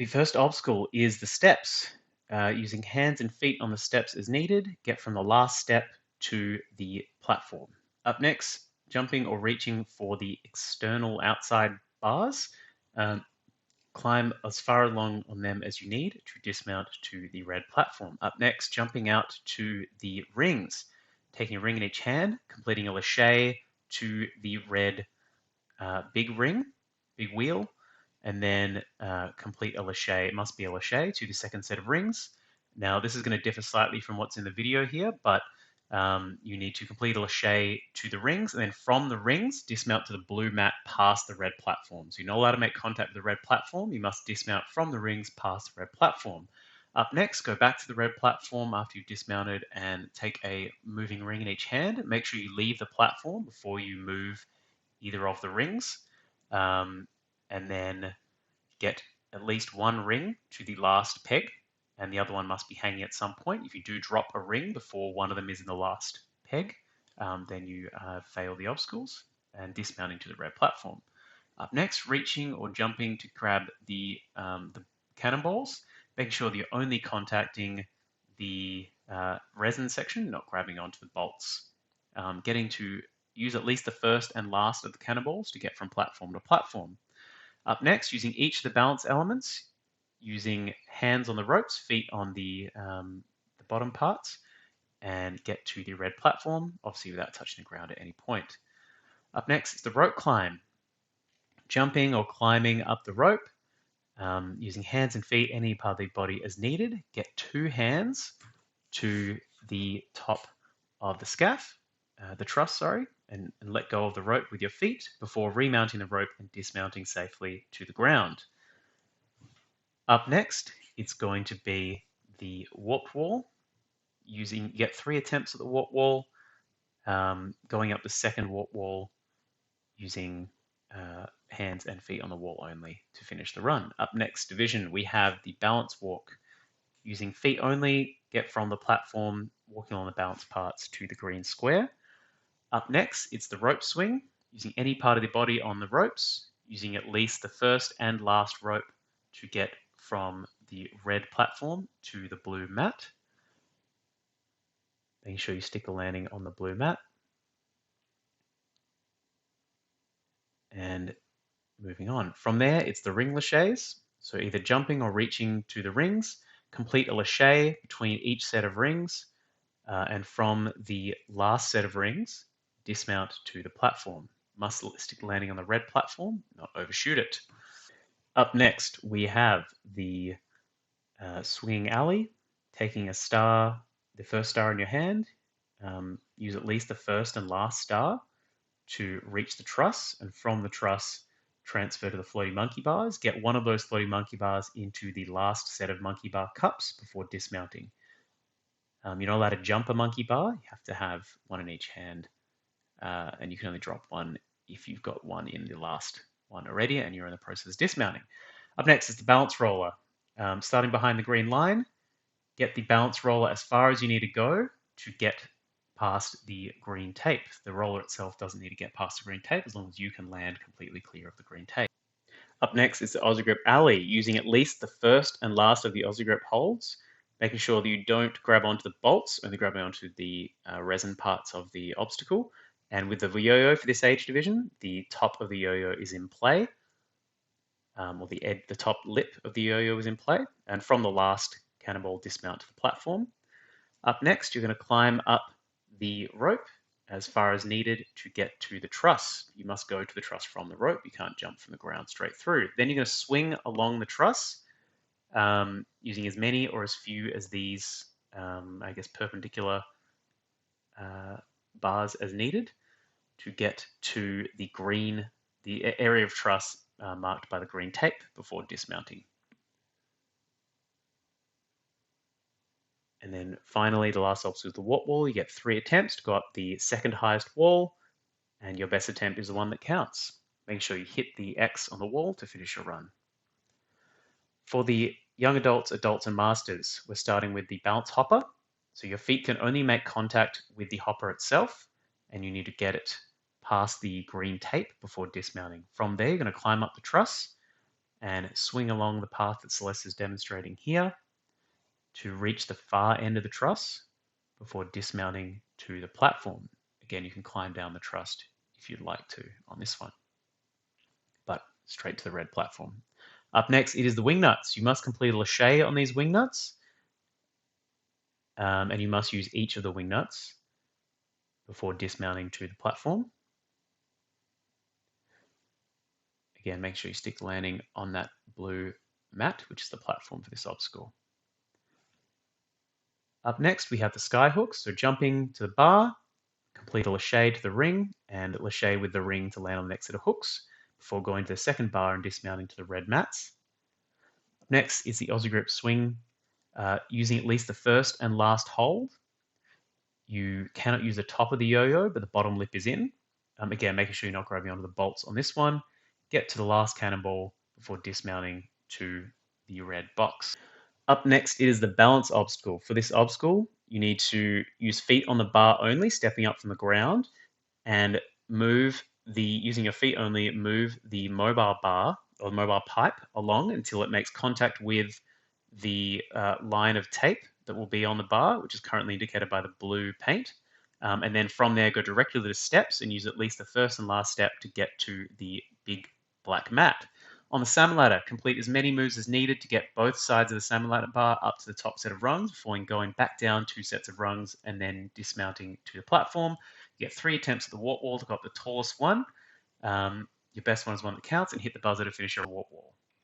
The first obstacle is the steps. Using hands and feet on the steps as needed, get from the last step to the platform. Up next, jumping or reaching for the external outside bars. Um, Climb as far along on them as you need to dismount to the red platform. Up next, jumping out to the rings. Taking a ring in each hand, completing a lâché to the red big ring, big wheel, and then complete a lâché. It must be a lâché to the second set of rings. Now, this is going to differ slightly from what's in the video here, but you need to complete a lâché to the rings, and then from the rings, dismount to the blue mat past the red platform. So you're not allowed to make contact with the red platform. You must dismount from the rings past the red platform. Up next, go back to the red platform after you've dismounted and take a moving ring in each hand. Make sure you leave the platform before you move either of the rings, and then get at least one ring to the last peg, and the other one must be hanging at some point. If you do drop a ring before one of them is in the last peg, then you fail the obstacles and dismounting to the red platform. Up next, reaching or jumping to grab the cannonballs, making sure that you're only contacting the resin section, not grabbing onto the bolts. Getting to use at least the first and last of the cannonballs to get from platform to platform. Up next, using each of the balance elements, using hands on the ropes, feet on the bottom parts, and get to the red platform, obviously without touching the ground at any point. Up next is the rope climb. Jumping or climbing up the rope, using hands and feet, any part of the body as needed. Get two hands to the top of the scaff, the truss, sorry, and let go of the rope with your feet before remounting the rope and dismounting safely to the ground. Up next, it's going to be the warp wall. You get 3 attempts at the warp wall, going up the second warp wall using hands and feet on the wall only to finish the run. Up next division, we have the balance walk. Using feet only, get from the platform, walking on the balance parts to the green square. Up next, it's the rope swing, using any part of the body on the ropes, using at least the first and last rope to get from the red platform to the blue mat. Making sure you stick the landing on the blue mat. And moving on. From there, it's the ring lâchés. So either jumping or reaching to the rings, complete a lâché between each set of rings, and from the last set of rings, dismount to the platform. Must stick landing on the red platform, not overshoot it. Up next, we have the swinging alley, taking a star, the first star in your hand, use at least the first and last star to reach the truss, and from the truss, transfer to the floating monkey bars. Get one of those floating monkey bars into the last set of monkey bar cups before dismounting. You're not allowed to jump a monkey bar. You have to have one in each hand, and you can only drop one if you've got one in the last one already and you're in the process of dismounting. Up next is the balance roller. Starting behind the green line, get the balance roller as far as you need to go to get past the green tape. The roller itself doesn't need to get past the green tape as long as you can land completely clear of the green tape. Up next is the Aussie Grip Alley, using at least the first and last of the Aussie Grip holds, making sure that you don't grab onto the bolts, only grabbing onto the resin parts of the obstacle. And with the yo-yo for this age division, the top of the yo-yo is in play, or the top lip of the yo-yo is in play, and from the last cannonball dismount to the platform. Up next, you're going to climb up the rope as far as needed to get to the truss. You must go to the truss from the rope. You can't jump from the ground straight through. Then you're going to swing along the truss, using as many or as few as these, perpendicular bars as needed to get to the area of truss marked by the green tape before dismounting. And then finally, the last obstacle is the warp wall. You get 3 attempts to go up the second highest wall, and your best attempt is the one that counts. Make sure you hit the X on the wall to finish your run. For the young adults, adults, and masters, we're starting with the balance hopper. So your feet can only make contact with the hopper itself, and you need to get it past the green tape before dismounting. From there, you're going to climb up the truss, and swing along the path that Celeste is demonstrating here to reach the far end of the truss before dismounting to the platform. Again, you can climb down the truss if you'd like to on this one, but straight to the red platform. Up next, it is the wing nuts. You must complete a lâcher on these wing nuts, and you must use each of the wing nuts before dismounting to the platform. Again, make sure you stick the landing on that blue mat, which is the platform for this obstacle. Up next, we have the sky hooks. So jumping to the bar, complete a lâcher to the ring, and lâcher with the ring to land on the next set of hooks before going to the second bar and dismounting to the red mats. Next is the Aussie grip swing, using at least the first and last hold. You cannot use the top of the yo-yo, but the bottom lip is in. Again, making sure you're not grabbing onto the bolts on this one. Get to the last cannonball before dismounting to the red box. Up next is the balance obstacle. For this obstacle, you need to use feet on the bar only, stepping up from the ground, and using your feet only, move the mobile bar or mobile pipe along until it makes contact with the line of tape that will be on the bar, which is currently indicated by the blue paint. And then from there, go directly to the steps and use at least the first and last step to get to the big black mat. On the salmon ladder, complete as many moves as needed to get both sides of the salmon ladder bar up to the top set of rungs before going back down 2 sets of rungs and then dismounting to the platform. You get 3 attempts at the warp wall to go up the tallest one. Your best one is one that counts, and hit the buzzer to finish your warp wall.